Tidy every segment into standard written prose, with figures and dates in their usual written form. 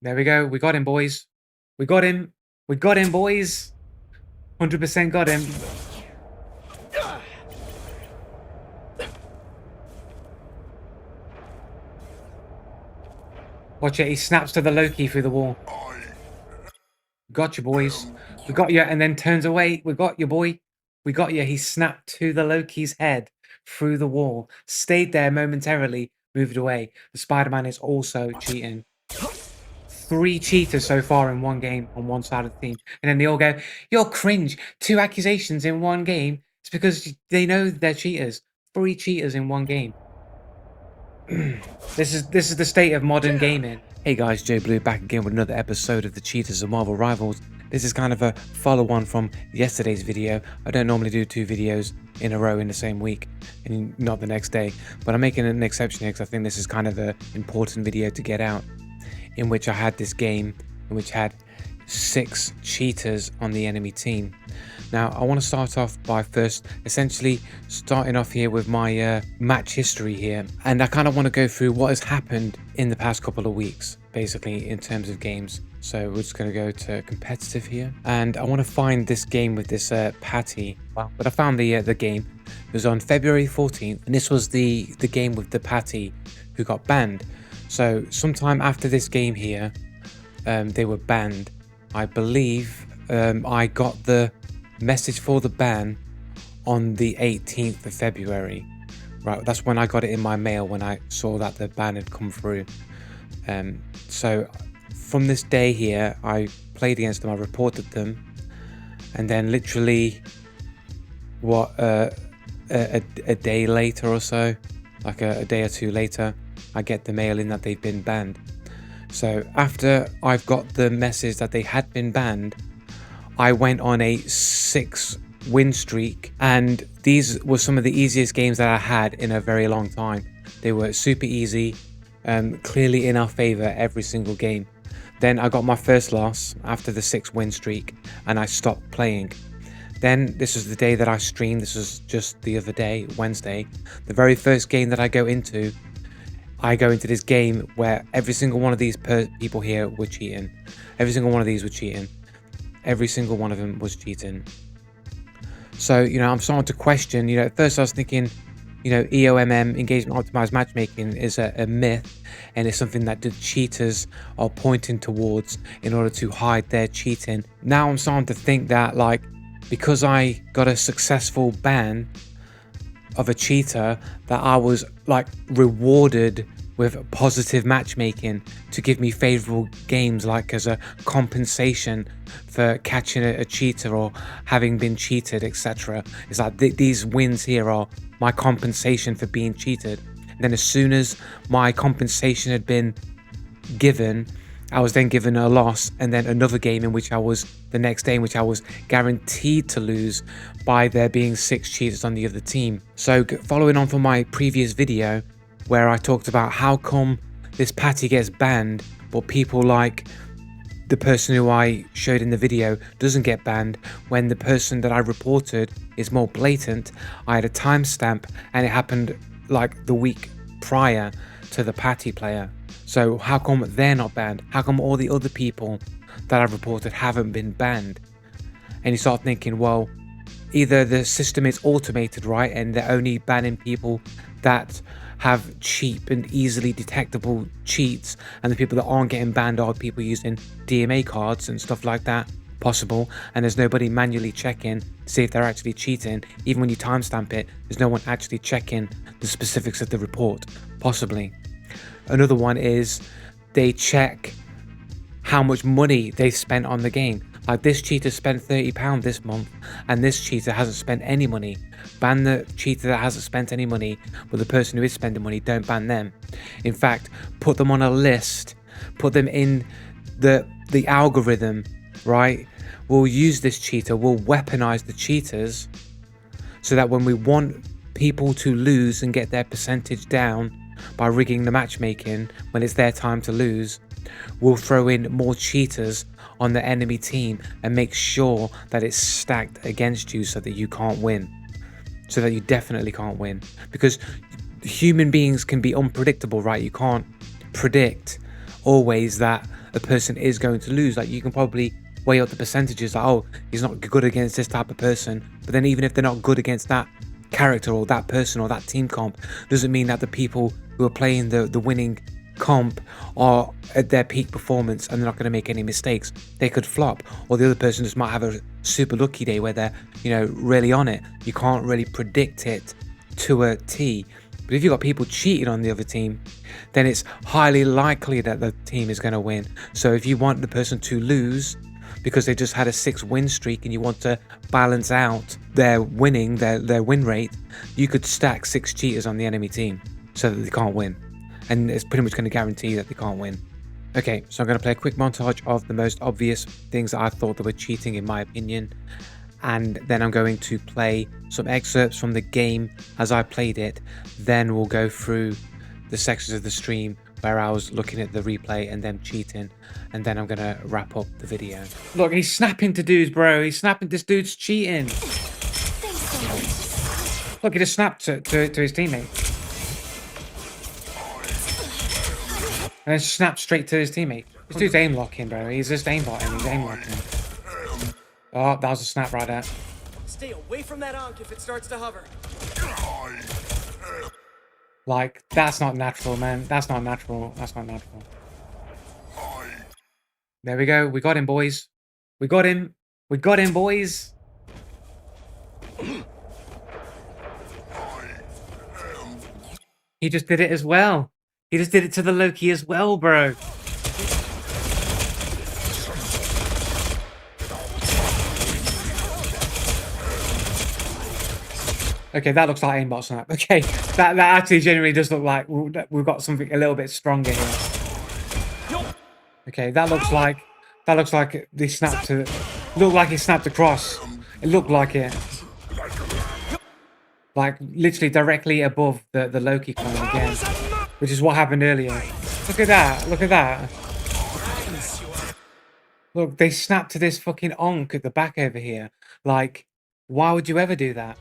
There we go. We got him, boys. We got him. We got him, boys. 100% got him. Watch it. He snaps to the Loki through the wall. Got you, boys. We got you, and then turns away. We got you, boy. We got you. He snapped to the Loki's head through the wall. Stayed there momentarily. Moved away. The Spider-Man is also cheating. 3 cheaters so far in one game on one side of the team. And then they all go, "You're cringe. 2 accusations in one game." It's because they know they're cheaters. 3 cheaters in one game. This is the state of modern gaming. Hey guys, Joe Blue back again with another episode of the Cheaters of Marvel Rivals. This is kind of a follow-on from yesterday's video. I don't normally do 2 videos in a row in the same week and not the next day, but I'm making an exception here because I think this is kind of an important video to get out, in which I had this game in which had 6 cheaters on the enemy team. Now I want to start off by first essentially starting off here with my match history here, and I kind of want to go through what has happened in the past couple of weeks basically in terms of games. So we're just going to go to competitive here, and I want to find this game with this Patty. But I found the game. It was on February 14th, and this was the game with the Patty who got banned. So sometime after this game here, they were banned. I believe I got the message for the ban on the 18th of February. Right, that's when I got it in my mail, when I saw that the ban had come through. So from this day here, I played against them, I reported them, and then literally a day later or so, like a day or 2 later, I get the mail in that they've been banned. So after I've got the message that they had been banned, I went on a 6-win streak, and these were some of the easiest games that I had in a very long time. They were super easy, clearly in our favor every single game. Then I got my first loss after the 6-win streak, and I stopped playing. Then this was the day that I streamed. This was just the other day, Wednesday. The very first game that I go into this game where every single one of these people here were cheating. Every single one of these were cheating. Every single one of them was cheating. So, I'm starting to question, at first I was thinking, EOMM, engagement optimized matchmaking, is a myth, and it's something that the cheaters are pointing towards in order to hide their cheating. Now I'm starting to think that, because I got a successful ban of a cheater, that I was rewarded with positive matchmaking to give me favorable games, as a compensation for catching a cheater or having been cheated, etc. It's like these wins here are my compensation for being cheated. And then as soon as my compensation had been given, I was then given a loss, and then another game in which I was the next day in which I was guaranteed to lose by there being 6 cheaters on the other team. So following on from my previous video where I talked about how come this Patty gets banned but people like the person who I showed in the video doesn't get banned, when the person that I reported is more blatant, I had a timestamp and it happened the week prior to the Patty player. So how come they're not banned? How come all the other people that I've reported haven't been banned? And you start thinking, well, either the system is automated, right, and they're only banning people that have cheap and easily detectable cheats, and the people that aren't getting banned are people using DMA cards and stuff like that, possible, and there's nobody manually checking to see if they're actually cheating. Even when you timestamp it, there's no one actually checking the specifics of the report, possibly. Another one is they check how much money they spent on the game. Like, this cheater spent £30 this month and this cheater hasn't spent any money. Ban the cheater that hasn't spent any money, but the person who is spending money, don't ban them. In fact, put them on a list, put them in the algorithm, right? We'll use this cheater, we'll weaponize the cheaters so that when we want people to lose and get their percentage down by rigging the matchmaking when it's their time to lose, we'll throw in more cheaters on the enemy team and make sure that it's stacked against you so that you can't win, so that you definitely can't win. Because human beings can be unpredictable, right? You can't predict always that a person is going to lose. Like, you can probably weigh up the percentages, like, oh, he's not good against this type of person, but then even if they're not good against that character or that person or that team comp, doesn't mean that the people who are playing the winning comp are at their peak performance and they're not going to make any mistakes. They could flop, or the other person just might have a super lucky day where they're, you know, really on it. You can't really predict it to a T. But if you've got people cheating on the other team, then it's highly likely that the team is going to win. So if you want the person to lose because they just had a 6-win streak and you want to balance out their winning, their win rate, you could stack 6 cheaters on the enemy team so that they can't win. And it's pretty much going to guarantee that they can't win. Okay, so I'm going to play a quick montage of the most obvious things that I thought that were cheating in my opinion. And then I'm going to play some excerpts from the game as I played it. Then we'll go through the sections of the stream where I was looking at the replay and them cheating. And then I'm going to wrap up the video. Look, he's snapping to dudes, bro. He's snapping. This dude's cheating. Look, he just snapped to his teammate. And then snapped straight to his teammate. This dude's aim locking, bro. He's just aim locking. He's aim locking. Oh, that was a snap right there. Stay away from that Ankh if it starts to hover. Like, that's not natural, man. That's not natural. That's not natural. There we go. We got him, boys. We got him. We got him, boys. He just did it as well. He just did it to the Loki as well, bro. Okay, that looks like aimbot snap. Okay, that actually genuinely does look like we've got something a little bit stronger here. Okay, that looks like they snapped to. Looked like it snapped across. It looked like it. Like literally directly above the Loki coin again, which is what happened earlier. Look at that! Look at that! Look, they snapped to this fucking onk at the back over here. Like, why would you ever do that?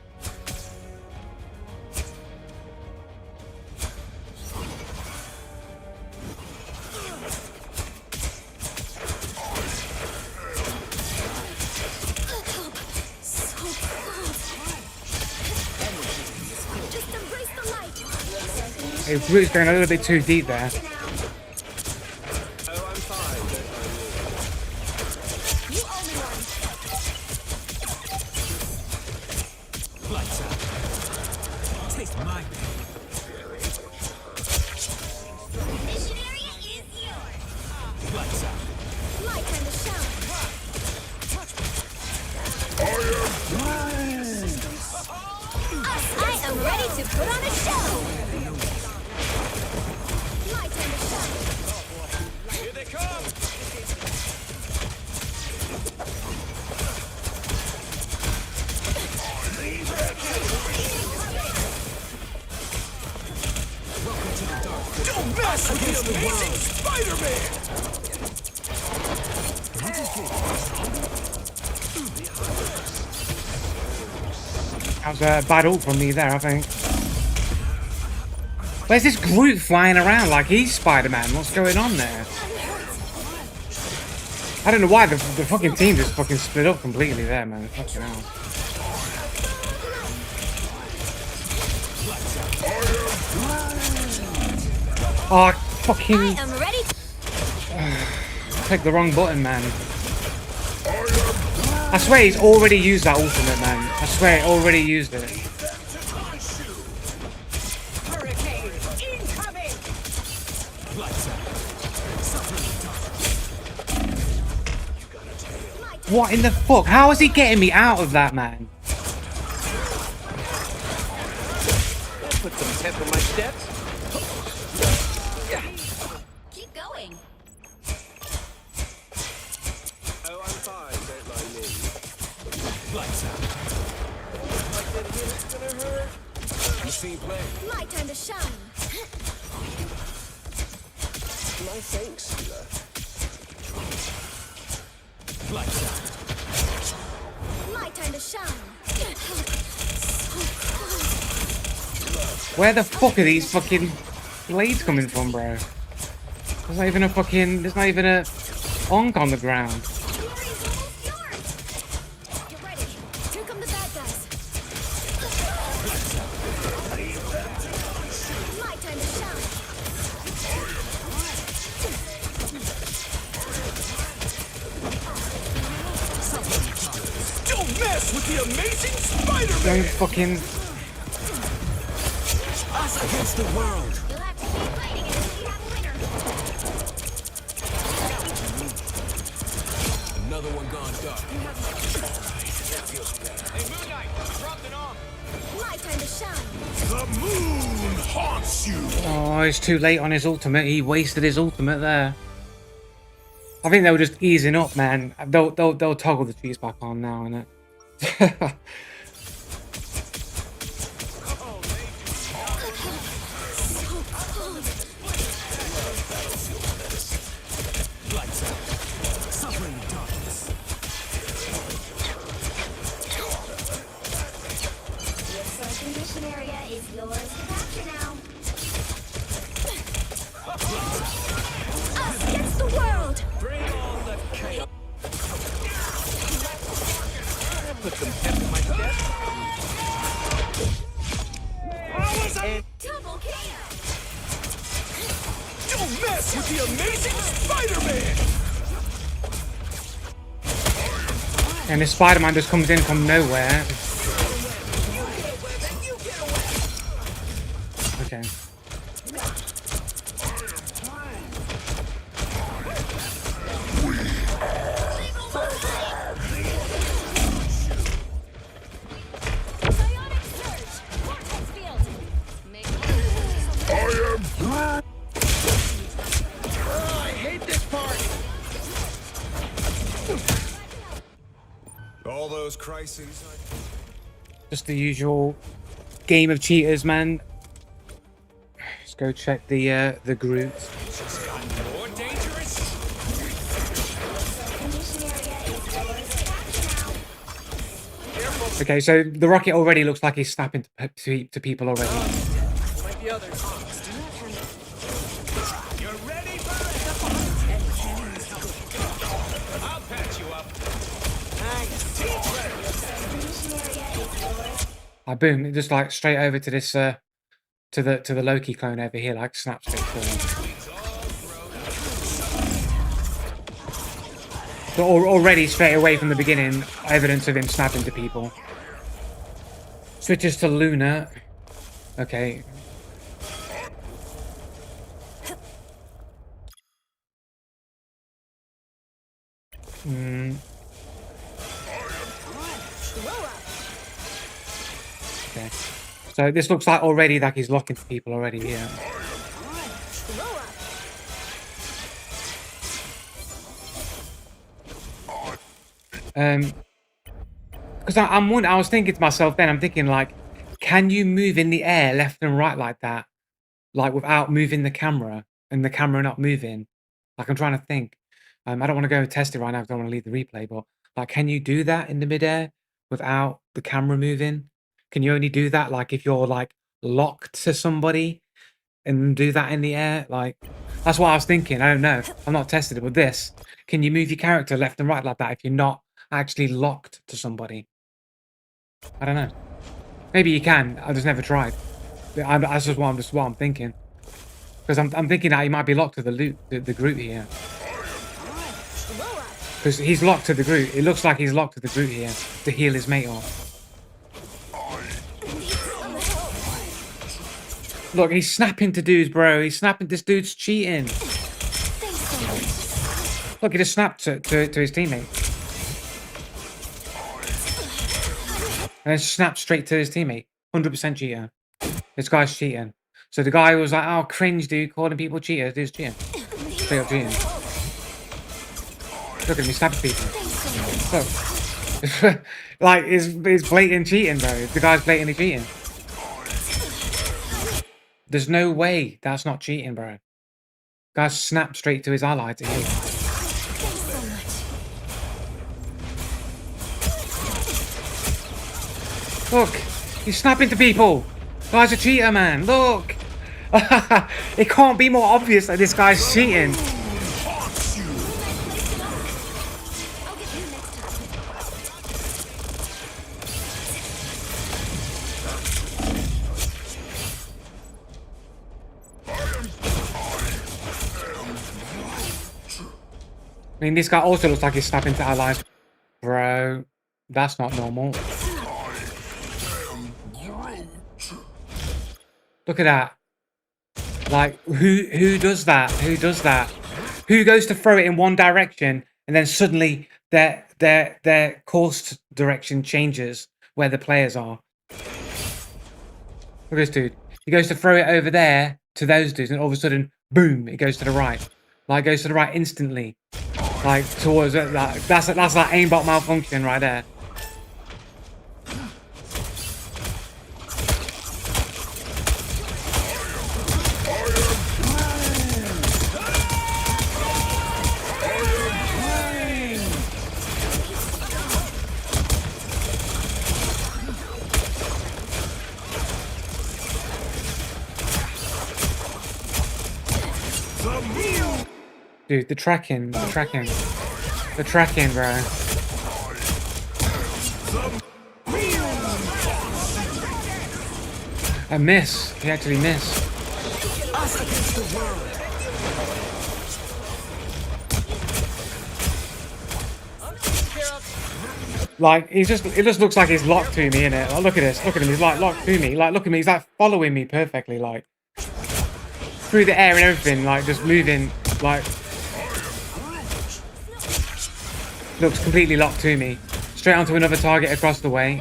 It's really going a little bit too deep there. I am ready to put on a show. Here they come! Don't mess with this amazing Spider-Man! That was a bad ult from me there, I think. Where's this Groot flying around like he's Spider-Man? What's going on there? I don't know why the fucking team just fucking split up completely there, man. Fucking hell. Oh, fucking... I am ready. Click the wrong button, man. I swear he's already used that ultimate, man. I swear he already used it. What in the fuck? How is he getting me out of that, man? Put some pep in my steps. Keep going. Oh, I'm fine. Don't mind me. Lights out. Like that again, it's gonna hurt. Machine play. My time to shine. My thanks, Sheila. My time to shine. Where the fuck are these fucking blades coming from, bro? There's not even a fucking... There's not even a onk on the ground. Fury's almost yours. Get ready. Here come the bad guys. My time to shine. Don't mess with the amazing Don't Spider-Man! fucking... Us against the world! You'll have to keep fighting until we have a winner. Another one gone dark. My time to shine. The moon haunts you! Oh, it's too late on his ultimate. He wasted his ultimate there. I think they were just easing up, man. They'll toggle the cheese back on now, innit? Lights out. Suffering in darkness. The condition area is yours to capture now. Us against the world! Bring on the chaos. Put some pep in my step. Double kill! Don't mess with the amazing Spider-Man! And this Spider-Man just comes in from nowhere. Okay. Psionic surge! Vortex field! Make I hate this part! All those crises. Just the usual game of cheaters, man. Let's go check the Groot. More dangerous? condition area is yours to capture now. Okay, so the rocket already looks like he's snapping to people already. Like the others. You're ready for it? I'll patch you up. Condition area is yours. Boom! It just like straight over to this to the Loki clone over here, like snap straight to him. But already straight away from the beginning, evidence of him snapping to people. Switches to Luna. Okay. Okay. So this looks like already like he's locking people already here. Because I was thinking to myself then, I'm thinking like, can you move in the air left and right like that, like without moving the camera and the camera not moving? Like I'm trying to think. I don't want to go and test it right now because I don't want to leave the replay. But like, can you do that in the midair without the camera moving? Can you only do that like if you're like locked to somebody and do that in the air? Like that's what I was thinking. I don't know. I'm not tested it with this. Can you move your character left and right like that if you're not actually locked to somebody? I don't know. Maybe you can. I just never tried. That's just what I'm thinking. Because I'm thinking that he might be locked to the Groot here. Because he's locked to the Groot. It looks like he's locked to the Groot here to heal his mate off. Look, he's snapping to dudes, bro. He's snapping. This dude's cheating. Look, he just snapped to his teammate. And then snapped straight to his teammate. 100% cheater. This guy's cheating. So the guy was like, oh, cringe, dude, calling people cheaters. Dude's cheating. Straight up cheating. Look at him, he's snapping people. Look. Like, it's blatant cheating, bro. The guy's blatantly cheating. There's no way that's not cheating, bro. Guy snapped straight to his ally to heal. Look, he's snapping to people. Guy's a cheater, man. Look. It can't be more obvious that this guy's cheating. I'll get you next time. I mean, this guy also looks like he's snapping to allies. Bro, that's not normal. Look at that. Like, who does that? Who does that? Who goes to throw it in one direction and then suddenly their course direction changes where the players are? Look at this dude. He goes to throw it over there to those dudes, and all of a sudden, boom! It goes to the right. Like, goes to the right instantly. Like towards it. Like, that's like aimbot malfunction right there. Dude, the tracking, bro. A miss. He actually missed. Like, it just looks like he's locked to me, innit? Like, look at this. Look at him. He's like locked to me. Like, look at me. He's like following me perfectly, like through the air and everything. Like, just moving. Like, looks completely locked to me. Straight onto another target across the way.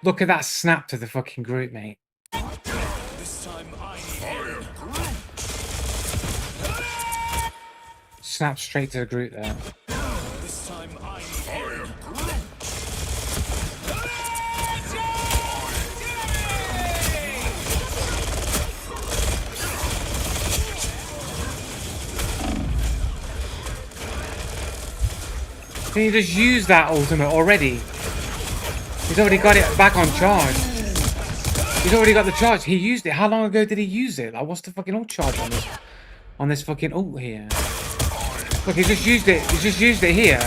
Look at that snap to the fucking group, mate. Snap straight to the group there. Can you just use that ultimate already? He's already got it back on charge. He's already got the charge. He used it. How long ago did he use it? Like, what's the fucking ult charge on this? On this fucking ult here. Look, he just used it. He just used it here.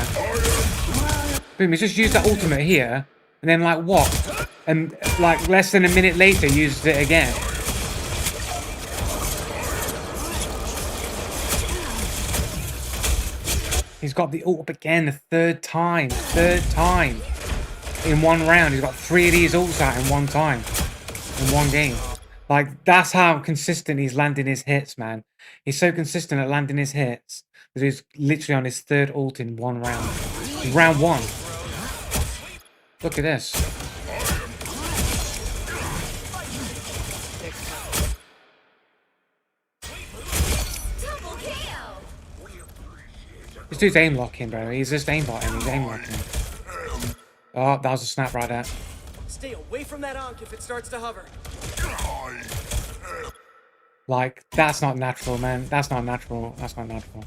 Boom, he just used that ultimate here. And then, like, what? And, like, less than a minute later, used it again. He's got the ult up again the third time. In one round. He's got 3 of these ults out in one time. In one game. Like, that's how consistent he's landing his hits, man. He's so consistent at landing his hits that he's literally on his 3rd ult in one round. In round 1. Look at this. Double KO. This dude's aim locking, bro. He's just aimbotting. He's aim locking. Oh, that was a snap right there. Stay away from that Ankh if it starts to hover. Like, that's not natural, man. That's not natural. That's not natural.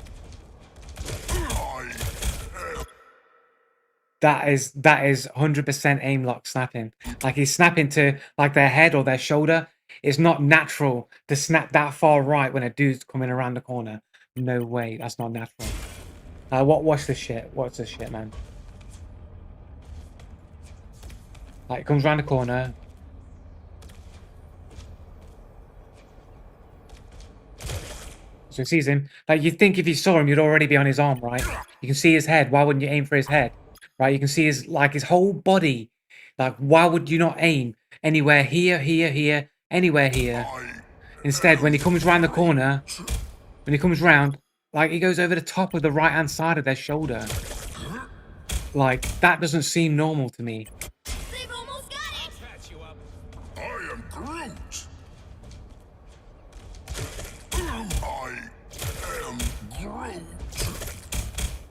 That is 100% aim lock snapping. Like, he's snapping to like their head or their shoulder. It's not natural to snap that far right when a dude's coming around the corner. No way. That's not natural. Watch this shit. Watch this shit, man. Like, it comes around the corner. So he sees him. Like, you'd think if you saw him, you'd already be on his arm, right? You can see his head. Why wouldn't you aim for his head? Right? You can see his, like, his whole body. Like, why would you not aim anywhere here, anywhere here? Instead, when he comes around the corner, when he comes round, like, he goes over the top of the right-hand side of their shoulder. Like, that doesn't seem normal to me. They've almost got it. I am Groot. I am Groot.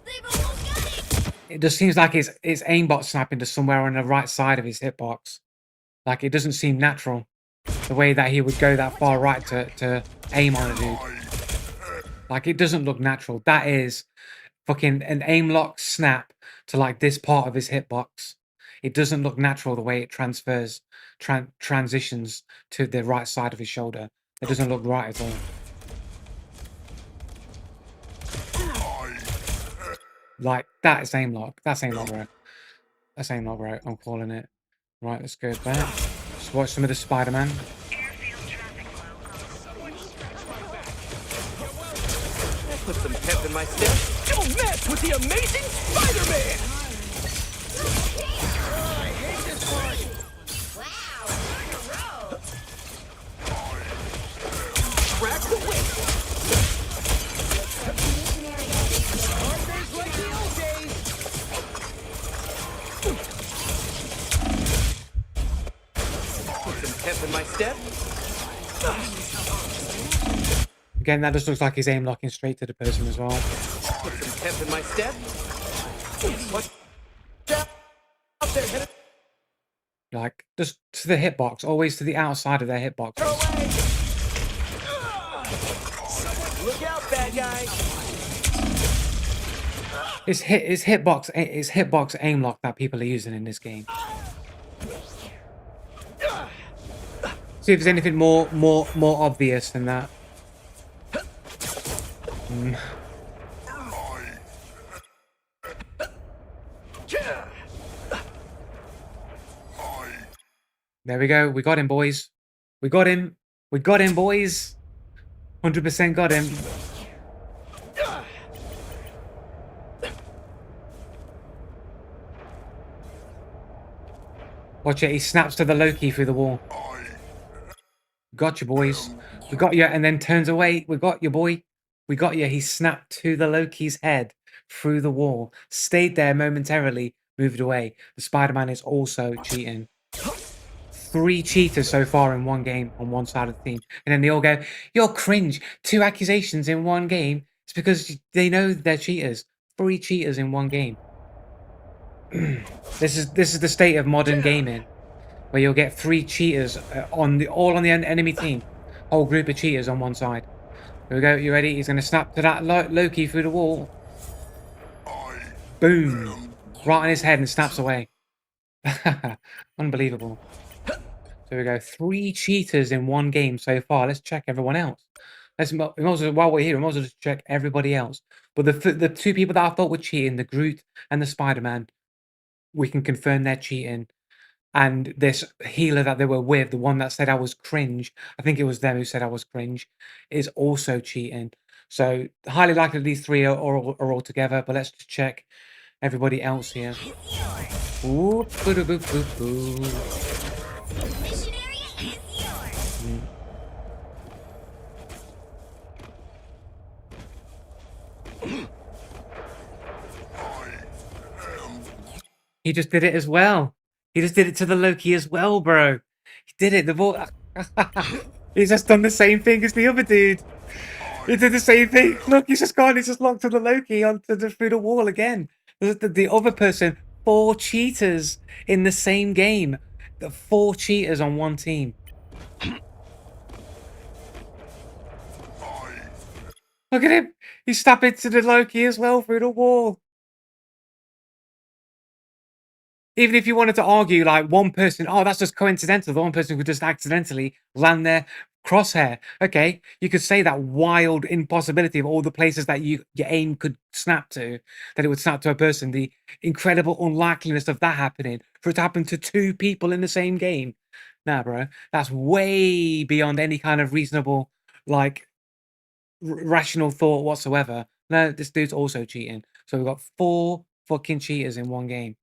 They've almost got it. It just seems like his aimbot snapping to somewhere on the right side of his hitbox. Like, it doesn't seem natural. The way that he would go that far right to aim on a dude. Like, it doesn't look natural. That is fucking an aim lock snap to like this part of his hitbox. It doesn't look natural the way it transitions to the right side of his shoulder. It doesn't look right at all. Like, that is aim lock. That's aim lock, bro. That's aim lock, bro. I'm calling it. Right, let's go back. Let's watch some of the Spider-Man. Put some pep in my step. Don't mess with the amazing Spider-Man! Track the whip! Like the old days! Put some pep in my step. Again, that just looks like he's aim locking straight to the person as well. Put some pep in my step. What? Up there, hit it. Like, just to the hitbox, always to the outside of their hitbox. Throw away. Look out, bad guy. It's hitbox aim lock that people are using in this game. See if there's anything more obvious than that. There we go. We got him, boys. We got him. We got him, boys. 100% got him. Watch it. He snaps to the Loki through the wall. Got you, boys. We got you, and then turns away. We got you, boy. We got you. He snapped to the Loki's head through the wall. Stayed there momentarily. Moved away. The Spider-Man is also cheating. 3 cheaters so far in one game on one side of the team. And then they all go, "You're cringe. 2 accusations in one game." It's because they know they're cheaters. 3 cheaters in one game. This is the state of modern gaming, where you'll get 3 cheaters all on the enemy team. Whole group of cheaters on one side. Here we go. You ready? He's going to snap to that Loki through the wall. Boom. Right on his head and snaps away. Unbelievable. So we go 3 cheaters in one game so far. Let's check everyone else. While we're here, we might as well just check everybody else. But the 2 people that I thought were cheating, the Groot and the Spider-Man, we can confirm they're cheating. And this healer that they were with, the one that said I was cringe, I think it was them who said I was cringe, is also cheating. So highly likely these 3 are all together. But let's just check everybody else here. Ooh, boo-doo-boo-boo-boo. Mission area is yours. He just did it as well. He just did it to the Loki as well, bro. He did it. He's just done the same thing as the other dude. He did the same thing. Look, he's just gone. He's just locked to the Loki through the wall again. The other person, 4 cheaters in the same game. The 4 cheaters on one team. Look at him. He's snapping to the Loki as well through the wall. Even if you wanted to argue, like, one person, oh, that's just coincidental. The one person could just accidentally land their crosshair. Okay, you could say that wild impossibility of all the places that your aim could snap to, that it would snap to a person. The incredible unlikeliness of that happening, for it to happen to 2 people in the same game. Nah, bro, that's way beyond any kind of reasonable, like, rational thought whatsoever. No, this dude's also cheating. So we've got 4 fucking cheaters in one game.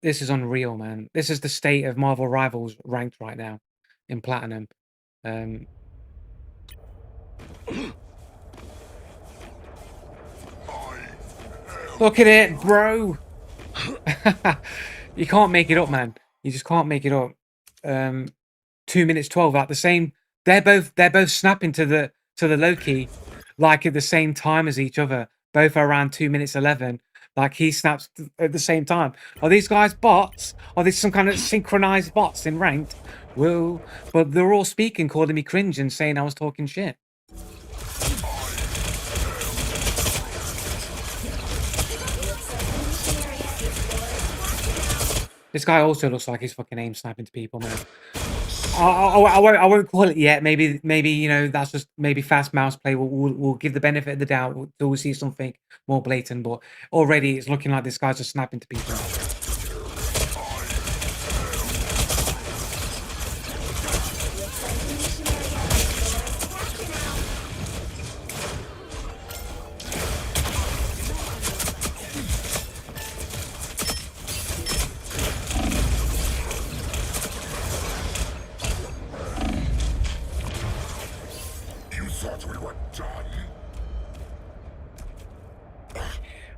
This is unreal, man. This is the state of Marvel Rivals ranked right now in Platinum. Look at it, bro. You can't make it up, man. You just can't make it up. 2 minutes 12 at the same. They're both snapping to the Loki like at the same time as each other. Both are around 2 minutes 11. Like he snaps at the same time. Are these guys bots? Are these some kind of synchronized bots in ranked? Whoa. But they're all speaking, calling me cringe and saying I was talking shit. This guy also looks like he's fucking aim sniping to people, man. I won't call it yet. Maybe you know that's just maybe fast mouse play. We'll give the benefit of the doubt until we see something more blatant. But already it's looking like this guy's just snapping to people.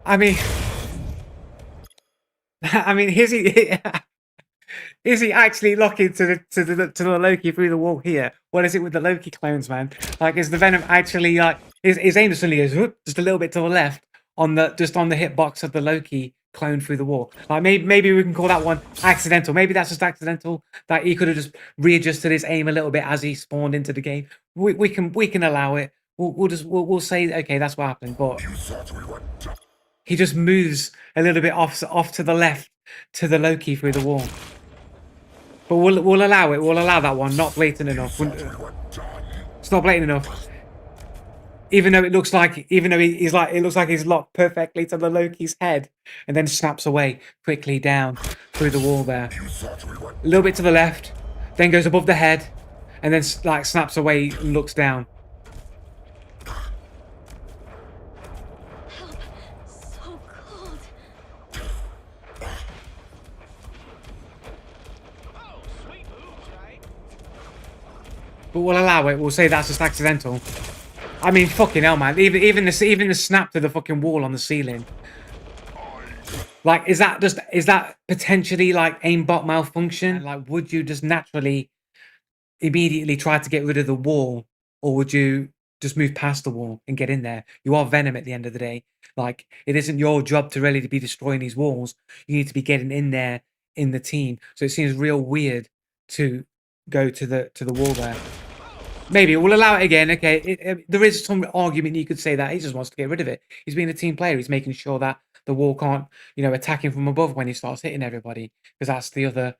I mean, is he actually locking to the Loki through the wall here? What is it with the Loki clones, man? Like, is the Venom actually like his aim suddenly goes whoop, just a little bit to the left on the hitbox of the Loki clone through the wall? Like maybe we can call that one accidental. Maybe that's just accidental. That he could have just readjusted his aim a little bit as he spawned into the game. We can allow it. We'll say okay, that's what happened. But he just moves a little bit off to the left to the Loki through the wall. But we'll allow it. We'll allow that one. Not blatant enough. It's not blatant enough. Even though it looks like, it looks like he's locked perfectly to the Loki's head, and then snaps away quickly down through the wall there. A little bit to the left, then goes above the head, and then like snaps away and looks down. But we'll allow it. We'll say that's just accidental. I mean, fucking hell, man. Even the snap to the fucking wall on the ceiling. Like, is that potentially like aimbot malfunction? Like, would you just naturally, immediately try to get rid of the wall, or would you just move past the wall and get in there? You are Venom at the end of the day. Like, it isn't your job to really be destroying these walls. You need to be getting in there in the team. So it seems real weird to go to the wall there. Maybe we'll allow it again. Okay, there is some argument you could say that he just wants to get rid of it. He's being a team player. He's making sure that the wall can't, attack him from above when he starts hitting everybody. Because that's the other.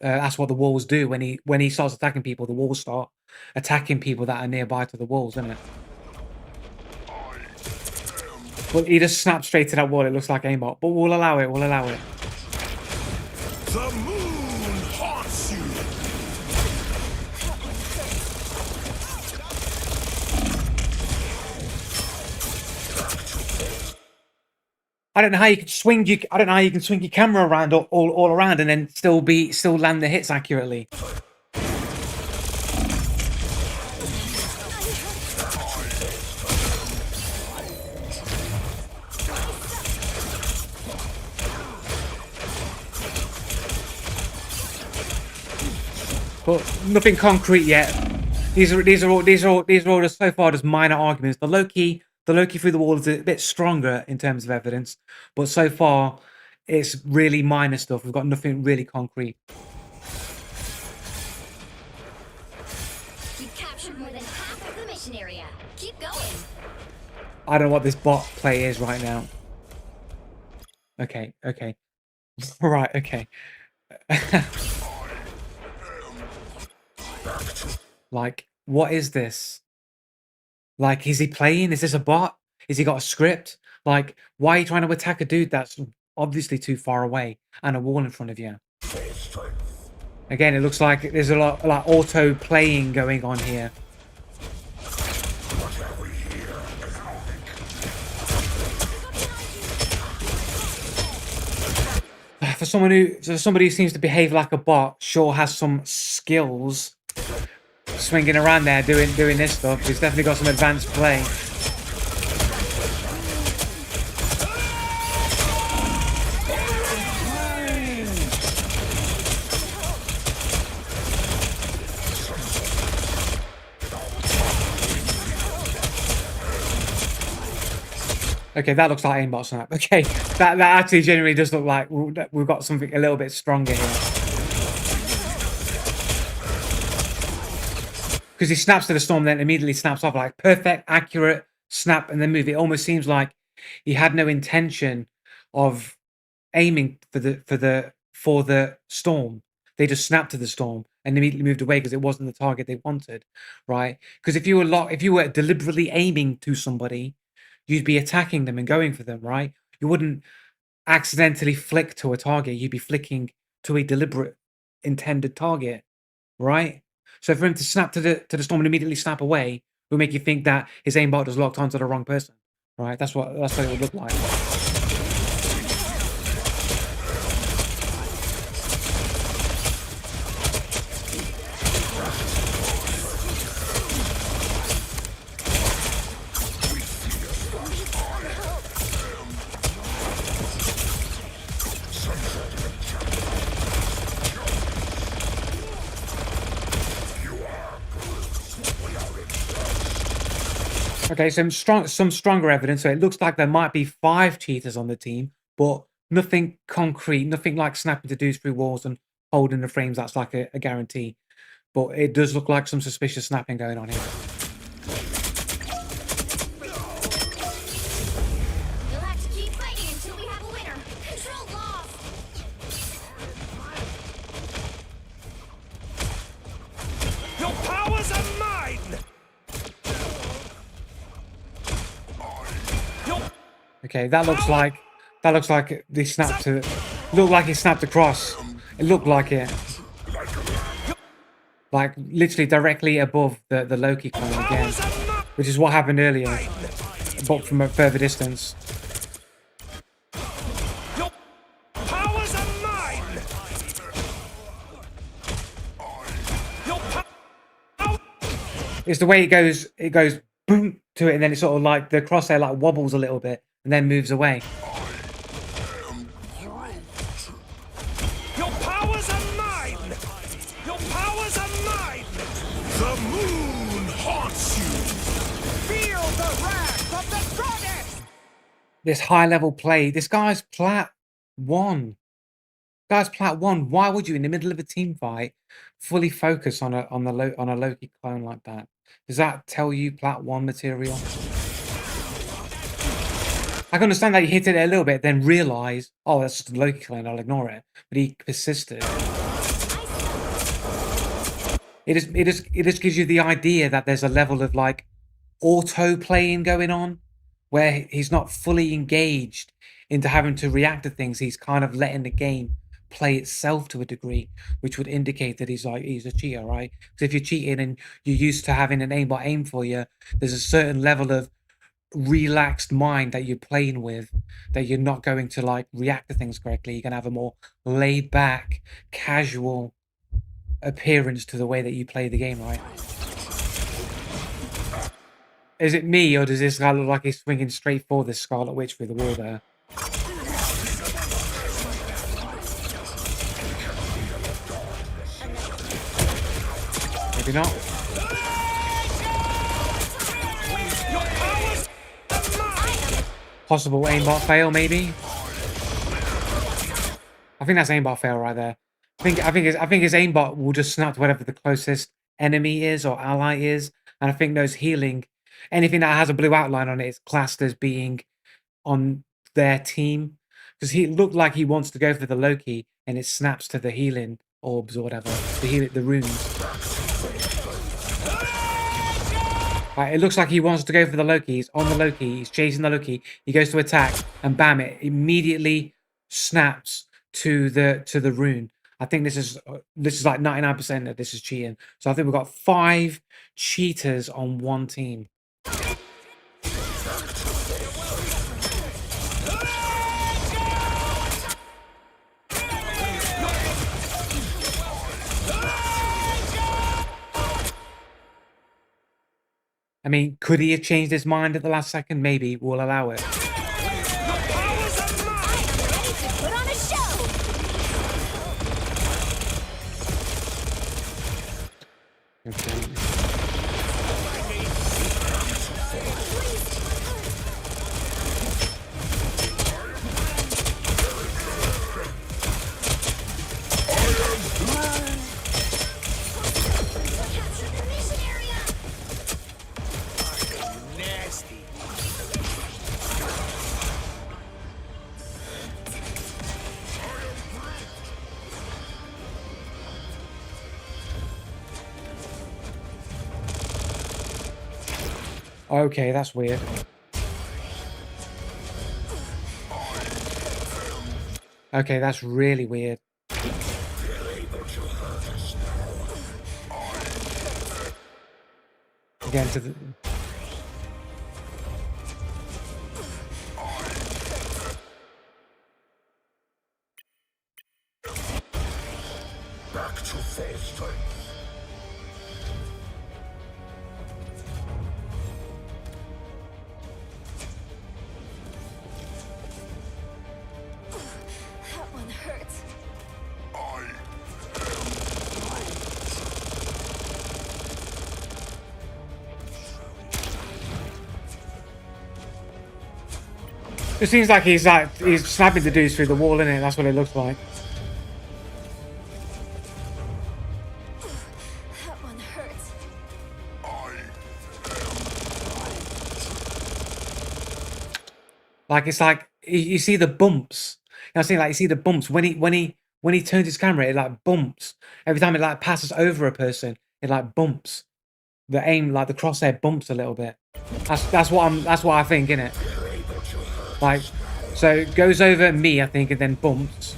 That's what the walls do when he starts attacking people. The walls start attacking people that are nearby to the walls, isn't it? Well, he just snaps straight to that wall. It looks like aimbot, but we'll allow it. We'll allow it. The moon haunts you. I don't know how you can swing your camera around all around and then still land the hits accurately. But nothing concrete yet. These are all just so far just minor arguments. The Loki through the wall is a bit stronger in terms of evidence, but so far it's really minor stuff. We've got nothing really concrete. You captured more than half of the mission area. Keep going. I don't know what this bot play is right now. Okay. Right, okay. Like, what is this? Like, is he playing? Is this a bot? Is he got a script? Like, why are you trying to attack a dude that's obviously too far away and a wall in front of you? Again, it looks like there's a lot like auto playing going on here. For somebody who seems to behave like a bot, sure has some skills. Swinging around there doing this stuff. He's definitely got some advanced play. Okay, that looks like aimbot snap. Okay, that actually genuinely does look like we've got something a little bit stronger here. Because he snaps to the storm, then immediately snaps off, like perfect, accurate snap, and then move. It almost seems like he had no intention of aiming for the storm. They just snapped to the storm and immediately moved away because it wasn't the target they wanted, right? Because if you were deliberately aiming to somebody, you'd be attacking them and going for them, right? You wouldn't accidentally flick to a target. You'd be flicking to a deliberate intended target, right? So for him to snap to the storm and immediately snap away will make you think that his aimbot was locked onto the wrong person, right? That's what it would look like. Okay, some stronger evidence. So it looks like there might be 5 cheaters on the team, but nothing concrete, nothing like snapping to dudes through walls and holding the frames. That's like a guarantee. But it does look like some suspicious snapping going on here. You'll have to keep fighting until we have a winner. Control lost. Your powers are mine! Okay, that looks like they snapped to. Looked like he snapped across. It looked like it. Like literally directly above the Loki clone again, which is what happened earlier, but from a further distance. Your powers are mine! Your It's the way it goes boom to it, and then it's sort of like the crosshair like wobbles a little bit and then moves away. Your powers are mine! Your powers are mine! The moon haunts you! Feel the wrath of the goddess! This high level play. This guy's plat 1. Guy's plat 1. Why would you, in the middle of a team fight, fully focus on a Loki clone like that? Does that tell you plat 1 material? I can understand that he hit it a little bit, then realize, oh, that's just a Loki clone, I'll ignore it. But he persisted. It just gives you the idea that there's a level of like auto playing going on, where he's not fully engaged into having to react to things. He's kind of letting the game play itself to a degree, which would indicate that he's a cheater, right? Because if you're cheating and you're used to having an aimbot aim for you, there's a certain level of relaxed mind that you're playing with, that you're not going to like react to things correctly. You're gonna have a more laid back, casual appearance to the way that you play the game, right? Is it me, or does this guy look like he's swinging straight for the Scarlet Witch through the wall there? Maybe not. Possible aimbot fail, maybe. I think that's aimbot fail right there. I think his aimbot will just snap to whatever the closest enemy is or ally is, and I think those healing, anything that has a blue outline on it is classed as being on their team, because he looked like he wants to go for the Loki, and it snaps to the healing orbs or whatever, the runes. Right, it looks like he wants to go for the Loki. He's on the Loki. He's chasing the Loki. He goes to attack, and bam! It immediately snaps to the rune. I think this is like 99% that this is cheating. So I think we've got 5 cheaters on one team. I mean, could he have changed his mind at the last second? Maybe. We'll allow it. Put on a show. Okay. Okay, that's weird. Okay, that's really weird. Again to the... Back to full strength. That one hurts. It seems like he's snapping the dudes through the wall, innit? That's what it looks like. That one hurts. Like it's like you see the bumps. You know, I'm saying, like you see the bumps when he turns his camera, it like bumps every time it like passes over a person. It like bumps. The aim, like the crosshair, bumps a little bit. That's what I think, innit? Like, so it goes over me, I think, and then bumps.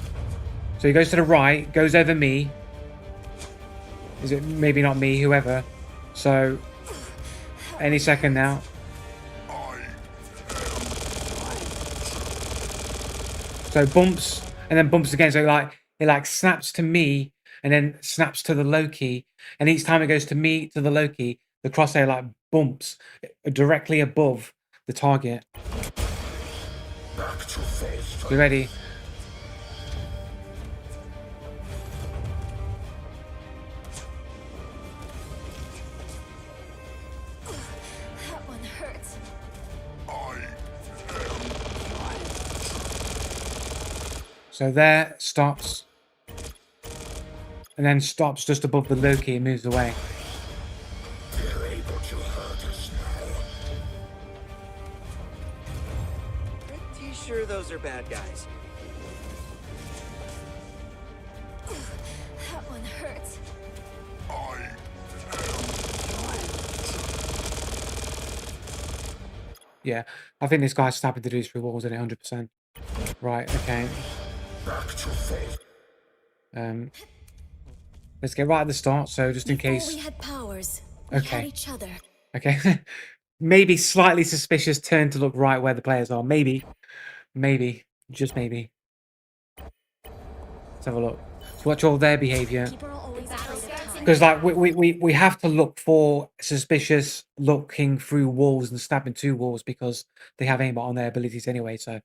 So he goes to the right, goes over me. Is it maybe not me, whoever? So any second now. So bumps and then bumps again. So like it like snaps to me and then snaps to the Loki. And each time it goes to me to the Loki, the crosshair like bumps directly above the target. You ready? That one hurts. So there, stops. And then stops just above the Loki and moves away. Pretty sure those are bad guys. That one hurts. Yeah, I think this guy's snapping the dudes through walls in it 100%. Right, okay. Let's get right at the start, so just in case. Before we had powers, we Okay. had each other. Okay. Maybe slightly suspicious turn to look right where the players are. Maybe. Maybe. Just maybe. Let's have a look. So watch all their behavior. People are always afraid of time. Because like we have to look for suspicious looking through walls and stabbing through walls because they have aimbot on their abilities anyway. So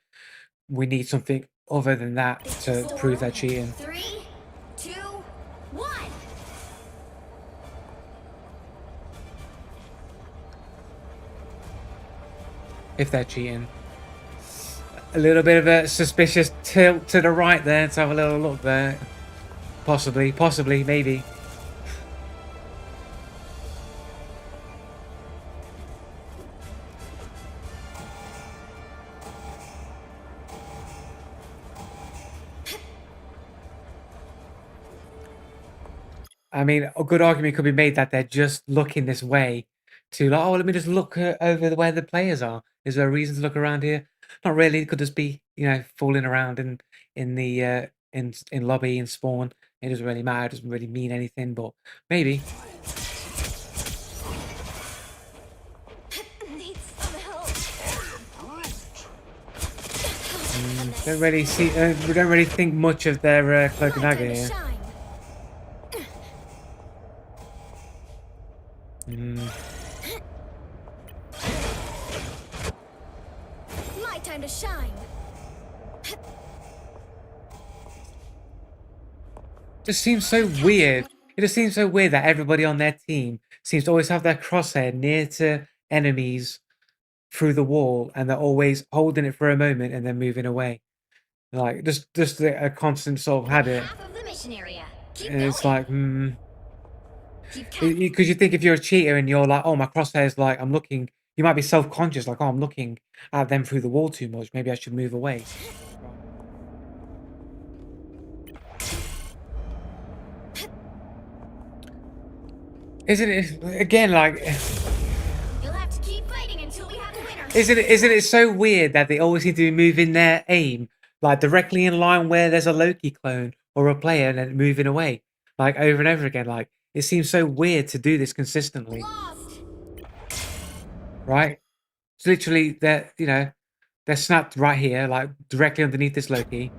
we need something other than that to prove they're cheating. 3, 2, 1. If they're cheating. A little bit of a suspicious tilt to the right there. Let's have a little look there. Possibly, maybe. I mean, a good argument could be made that they're just looking this way to like, oh, let me just look over where the players are. Is there a reason to look around here? Not really. It could just be, you know, fooling around in the in lobby and spawn. It doesn't really matter. It doesn't really mean anything, but maybe. Need some help. Don't really see. We don't really think much of their cloak and My dagger time to here. shine. My time to shine. Just seems so weird. It just seems so weird that everybody on their team seems to always have their crosshair near to enemies through the wall, and they're always holding it for a moment and then moving away. Like just a constant sort of habit. Half of the mission area. Keep And it's going. like, Keep counting. because you think if you're a cheater and you're like, oh, my crosshair's like, I'm looking. You might be self-conscious, like, oh, I'm looking at them through the wall too much. Maybe I should move away. Isn't it again like? You'll have to keep fighting Isn't it so weird that they always seem to be moving their aim like directly in line where there's a Loki clone or a player and then moving away like over and over again? Like it seems so weird to do this consistently, Lost. right? It's literally they're snapped right here, like directly underneath this Loki,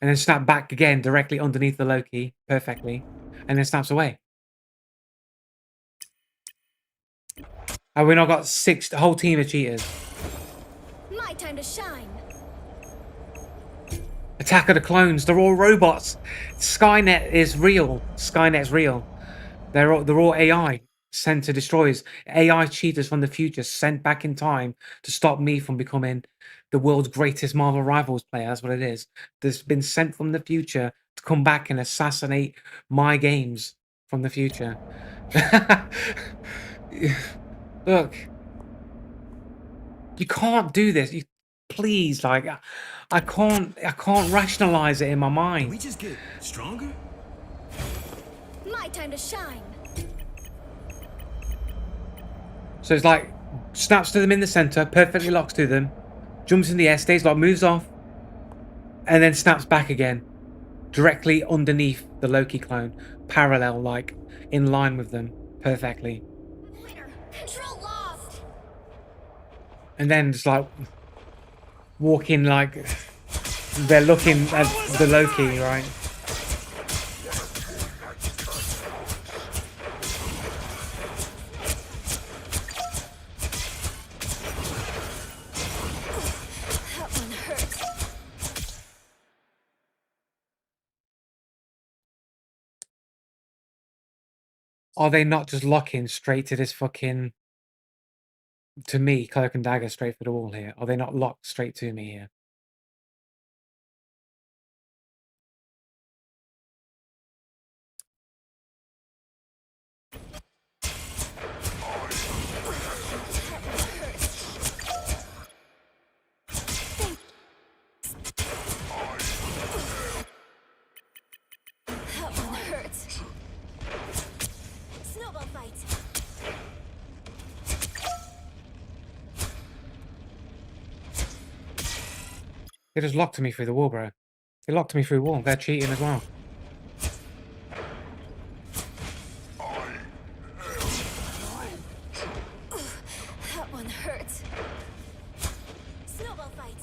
and then snap back again directly underneath the Loki perfectly, and then snaps away. And we now got a whole team of cheaters. My time to shine. Attack of the Clones. They're all robots. Skynet is real. Skynet's real. They're all AI sent to destroy us. AI cheaters from the future sent back in time to stop me from becoming the world's greatest Marvel Rivals player. That's what it is. That's been sent from the future to come back and assassinate my games from the future. Look, you can't do this. Please, like, I can't rationalize it in my mind. We just get stronger? My time to shine. So it's like snaps to them in the center, perfectly locks to them, jumps in the air, stays locked, moves off, and then snaps back again, directly underneath the Loki clone, parallel, like in line with them, perfectly. Pointer. Control lost. And then just like walking like they're looking at the Loki, right? That one hurts. Are they not just locking straight to this fucking, to me, cloak and dagger straight for the wall here? Are they not locked straight to me here? That one hurts. Snowball fight. They just locked me through the wall, bro. They locked me through the wall. They're cheating as well. That one hurts. Snowball fight.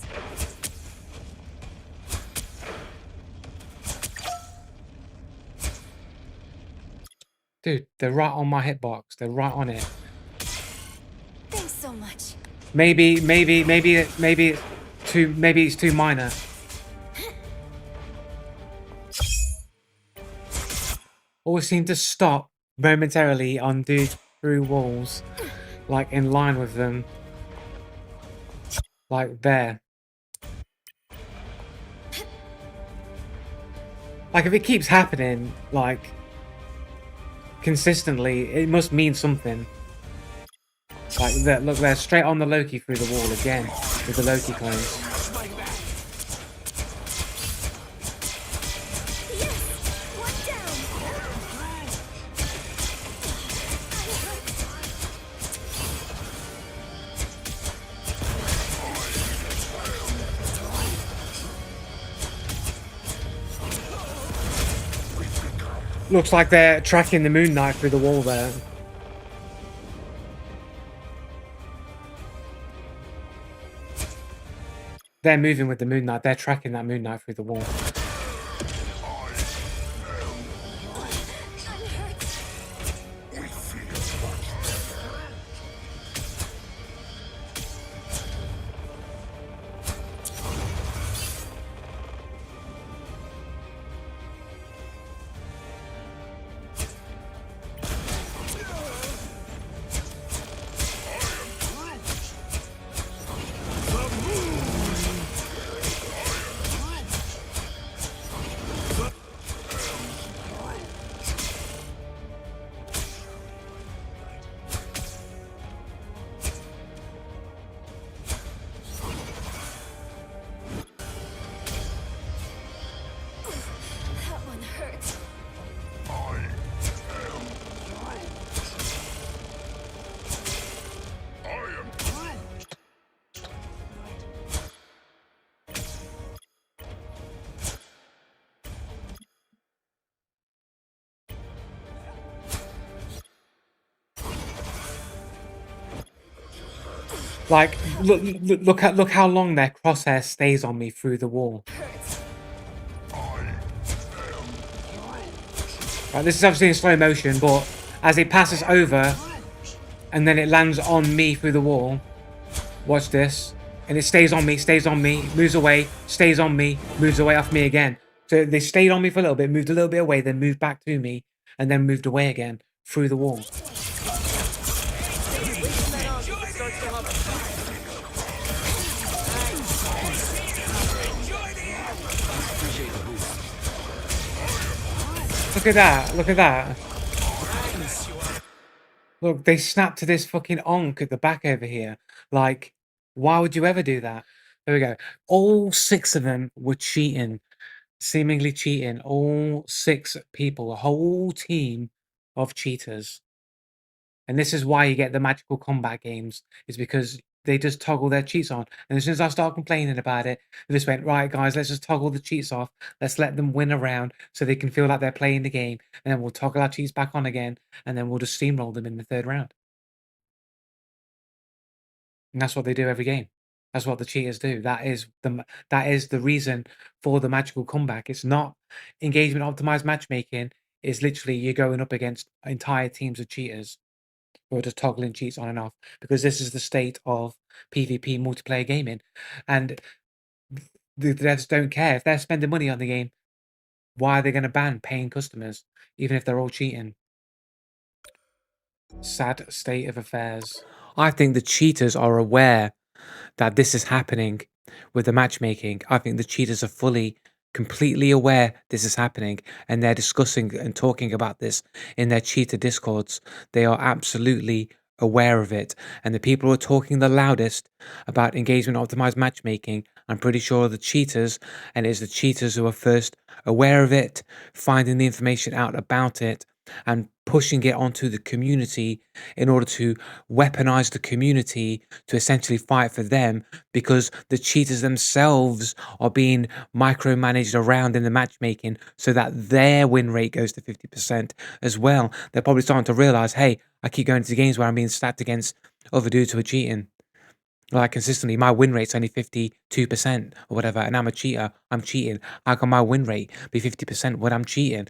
Dude, they're right on my hitbox. They're right on it. Thanks so much. Maybe it's too minor. Always seem to stop momentarily on dudes through walls, like in line with them, like there. Like if it keeps happening, like consistently, it must mean something. Like that, look, they're straight on the Loki through the wall again with the Loki clones. Yes! One down! Looks like they're tracking the Moon Knight through the wall there. They're moving with the Moon Knight. They're tracking that Moon Knight through the wall. Like, look how long their crosshair stays on me through the wall. Right, this is obviously in slow motion, but as it passes over and then it lands on me through the wall, watch this, and it stays on me, moves away, stays on me, moves away off me again. So they stayed on me for a little bit, moved a little bit away, then moved back to me, and then moved away again through the wall. Look at that, look at that. Look, they snapped to this fucking onk at the back over here. Like, why would you ever do that? There we go. All 6 of them were cheating, seemingly cheating. All 6 people, a whole team of cheaters. And this is why you get the magical combat games, is because they just toggle their cheats on. And as soon as I start complaining about it, they just went, right, guys, let's just toggle the cheats off. Let's let them win a round so they can feel like they're playing the game. And then we'll toggle our cheats back on again. And then we'll just steamroll them in the 3rd round. And that's what they do every game. That's what the cheaters do. That is the reason for the magical comeback. It's not engagement optimized matchmaking. It's literally you're going up against entire teams of cheaters who are just toggling cheats on and off, because this is the state of PvP multiplayer gaming. And the devs don't care. If they're spending money on the game, why are they going to ban paying customers, even if they're all cheating? Sad state of affairs. I think the cheaters are aware that this is happening with the matchmaking. I think the cheaters are completely aware this is happening, and they're discussing and talking about this in their cheater discords. They are absolutely aware of it, and the people who are talking the loudest about engagement optimized matchmaking, I'm pretty sure, are the cheaters, and it is the cheaters who are first aware of it, finding the information out about it, and pushing it onto the community in order to weaponize the community to essentially fight for them, because the cheaters themselves are being micromanaged around in the matchmaking so that their win rate goes to 50% as well. They're probably starting to realize, hey, I keep going to games where I'm being stacked against other dudes who are cheating. Like, consistently, my win rate's only 52% or whatever, and I'm a cheater. I'm cheating. How can my win rate be 50% when I'm cheating?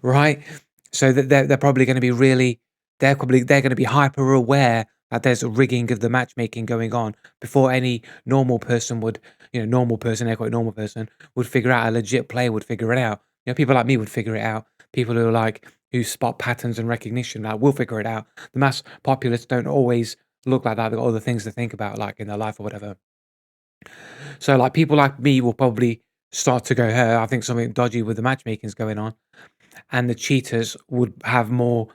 Right? So that they're probably going to be they're going to be hyper aware that there's a rigging of the matchmaking going on before any normal person would, normal person, air quote, normal person would figure out. A legit player would figure it out. People like me would figure it out. People who spot patterns and recognition, will figure it out. The mass populace don't always look like that. They've got other things to think about, like in their life or whatever. So, like, people like me will probably start to go, hey, I think something dodgy with the matchmaking is going on. And the cheaters would have more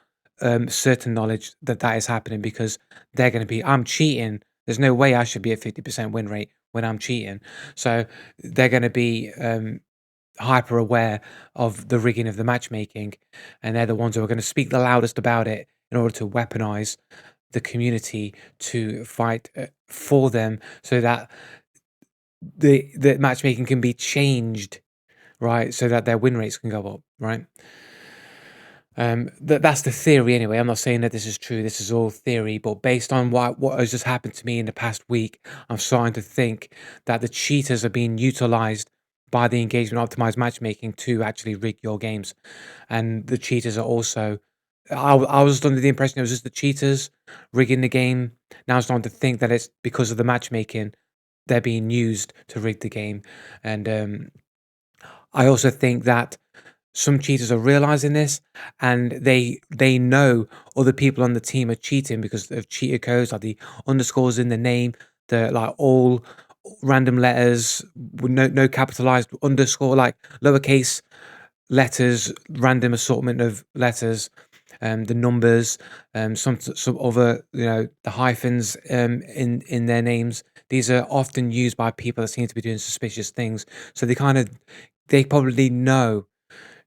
certain knowledge that is happening, because they're going to be, I'm cheating. There's no way I should be at 50% win rate when I'm cheating. So they're going to be hyper aware of the rigging of the matchmaking. And they're the ones who are going to speak the loudest about it in order to weaponize the community to fight for them, so that the matchmaking can be changed, right? So that their win rates can go up, right? That's the theory anyway. I'm not saying that this is true. This is all theory, but based on what has just happened to me in the past week, I'm starting to think that the cheaters are being utilized by the engagement optimized matchmaking to actually rig your games. And the cheaters are also, I was under the impression it was just the cheaters rigging the game. Now I'm starting to think that it's because of the matchmaking they're being used to rig the game. And I also think that some cheaters are realizing this, and they know other people on the team are cheating because of cheater codes, like the underscores in the name, the like all random letters with no capitalized underscore, like lowercase letters, random assortment of letters, the numbers, some other, the hyphens in their names. These are often used by people that seem to be doing suspicious things. So they probably know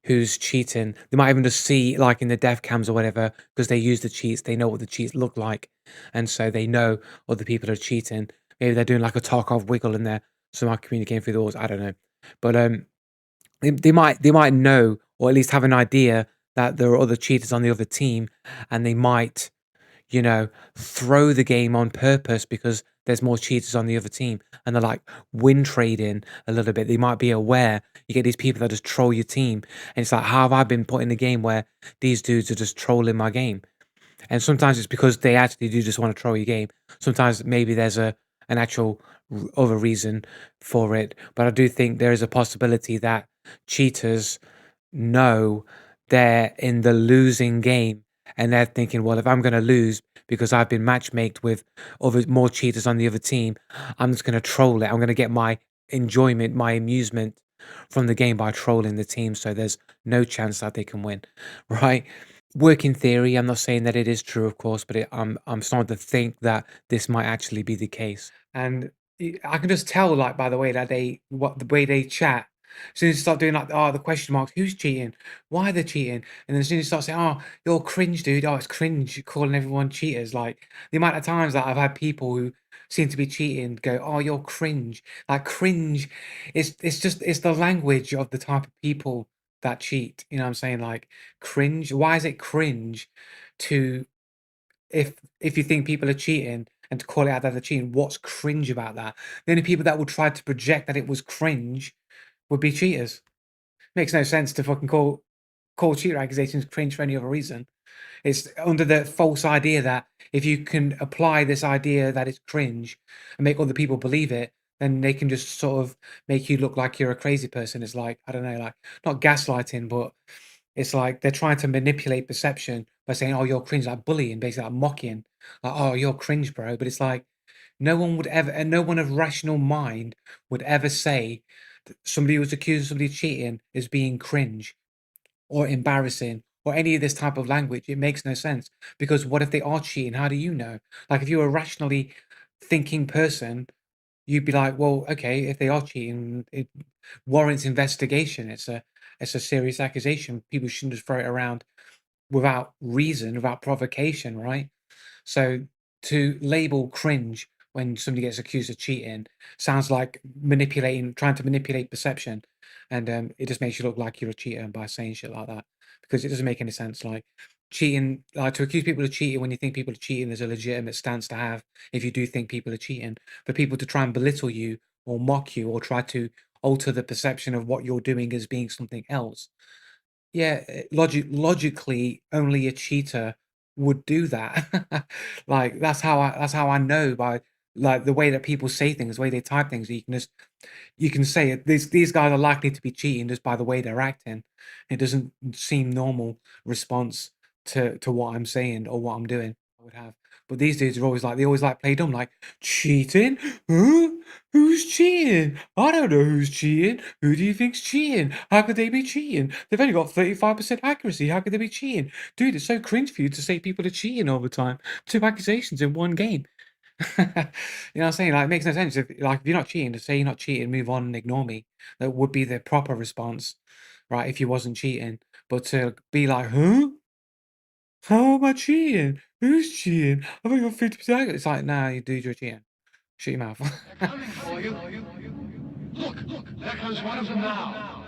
who's cheating. They might even just see, like in the dev cams or whatever, because they use the cheats. They know what the cheats look like, and so they know other people are cheating. Maybe they're doing like a Tarkov wiggle in there, somehow communicating through the walls. I don't know, but they might know, or at least have an idea that there are other cheaters on the other team, and they might you know, throw the game on purpose because there's more cheaters on the other team, and they're like win trading a little bit. They might be aware. You get these people that just troll your team, and it's like, how have I been put in a game where these dudes are just trolling my game? And sometimes it's because they actually do just want to troll your game. Sometimes maybe there's an actual other reason for it, but I do think there is a possibility that cheaters know they're in the losing game, and they're thinking, well, if I'm going to lose because I've been matchmaked with other more cheaters on the other team, I'm just going to troll it. I'm going to get my enjoyment, my amusement from the game by trolling the team, so there's no chance that they can win, right? Working theory, I'm not saying that it is true, of course, but I'm starting to think that this might actually be the case. And I can just tell, like, by the way that the way they chat. As soon as you start doing like, oh, the question marks, who's cheating? Why they're cheating? And then as soon as you start saying, oh, you're cringe, dude. Oh, it's cringe. You're calling everyone cheaters. Like the amount of times that I've had people who seem to be cheating go, oh, you're cringe. Like cringe, it's the language of the type of people that cheat. You know what I'm saying? Like cringe. Why is it cringe to if you think people are cheating and to call it out that they're cheating? What's cringe about that? The only people that would try to project that it was cringe would be cheaters. Makes no sense to fucking call cheater accusations cringe for any other reason. It's under the false idea that if you can apply this idea that it's cringe and make other people believe it, then they can just sort of make you look like you're a crazy person. It's like, I don't know, like not gaslighting, but it's like they're trying to manipulate perception by saying, "Oh, you're cringe," like bullying, basically like mocking, like, "Oh, you're cringe, bro." But it's like no one would ever, and no one of rational mind would ever say that somebody who's accused of somebody of cheating is being cringe or embarrassing or any of this type of language. It makes no sense because what if they are cheating? How do you know? Like if you're a rationally thinking person, you'd be like, well, okay, if they are cheating, it warrants investigation. It's a serious accusation. People shouldn't just throw it around without reason, without provocation, right? So to label cringe when somebody gets accused of cheating sounds like trying to manipulate perception, and it just makes you look like you're a cheater by saying shit like that because it doesn't make any sense. Like cheating, like to accuse people of cheating when you think people are cheating, there's a legitimate stance to have if you do think people are cheating. For people to try and belittle you or mock you or try to alter the perception of what you're doing as being something else, yeah, logically, only a cheater would do that. Like that's how I know by like the way that people say things, the way they type things. You can say it, these guys are likely to be cheating just by the way they're acting. It doesn't seem normal response to what I'm saying or what I'm doing. I would have, but these dudes are always like they always like play dumb, like cheating. Huh? Who's cheating? I don't know who's cheating. Who do you think's cheating? How could they be cheating? They've only got 35% accuracy. How could they be cheating? Dude, it's so cringe for you to say people are cheating all the time. 2 accusations in one game. You know what I'm saying? Like, it makes no sense. If you're not cheating, to say you're not cheating, move on and ignore me. That would be the proper response, right? If you wasn't cheating. But to be like, huh? How am I cheating? Who's cheating? I've only got 50%. It's like, nah, you dude, you're cheating. Shut your mouth. They're coming for you. Look, there comes one of them now.